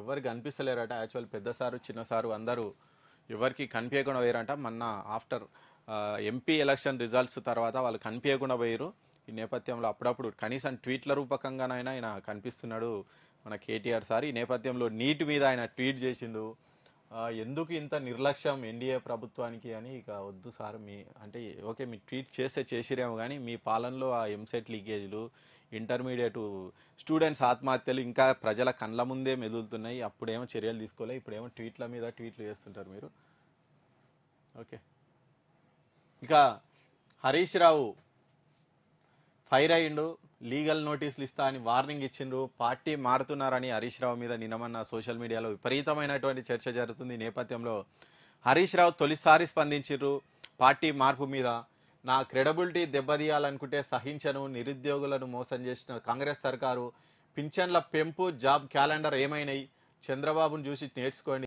ఎవరికి కనిపిస్తలేరట. యాక్చువల్ పెద్ద సారు చిన్న సారు అందరూ ఎవరికి కనిపించకుండా పోయారంట. మొన్న ఆఫ్టర్ ఎంపీ ఎలక్షన్ రిజల్ట్స్ తర్వాత వాళ్ళు కనిపించకుండా పోయారు. ఈ నేపథ్యంలో అప్పుడప్పుడు కనీసం ట్వీట్ల రూపకంగానైనా ఆయన కనిపిస్తున్నాడు మన కేటీఆర్ సార్. ఈ నేపథ్యంలో నీట్ మీద ఆయన ట్వీట్ చేసిండు. ఎందుకు ఇంత నిర్లక్ష్యం ఎన్డీఏ ప్రభుత్వానికి అని. ఇక వద్దు సార్, మీ అంటే ఓకే మీరు ట్వీట్ చేస్తే చేసిరేమో కానీ మీ పాలనలో ఆ ఎంసెట్ లీకేజీలు, ఇంటర్మీడియట్ స్టూడెంట్స్ ఆత్మహత్యలు ఇంకా ప్రజల కండ్ల ముందే మెదులుతున్నాయి. అప్పుడేమో చర్యలు తీసుకోలే, ఇప్పుడేమో ట్వీట్ల మీద ట్వీట్లు చేస్తుంటారు మీరు. ఓకే, ఇక హరీష్ రావు ఫైర్ అయ్యిండు. లీగల్ నోటీసులు ఇస్తా అని వార్నింగ్ ఇచ్చిండ్రు. పార్టీ మారుతున్నారని హరీష్ రావు మీద నిన్నమన్న సోషల్ మీడియాలో విపరీతమైనటువంటి చర్చ జరుగుతుంది. ఈ నేపథ్యంలో హరీష్ రావు తొలిసారి స్పందించారు పార్టీ మార్పు మీద. నా క్రెడిబిలిటీ దెబ్బతీయాలనుకుంటే సహించను. నిరుద్యోగులను మోసం చేసిన కాంగ్రెస్ సర్కారు పింఛన్ల పెంపు, జాబ్ క్యాలెండర్ ఏమైనాయి? చంద్రబాబును చూసి నేర్చుకోండి.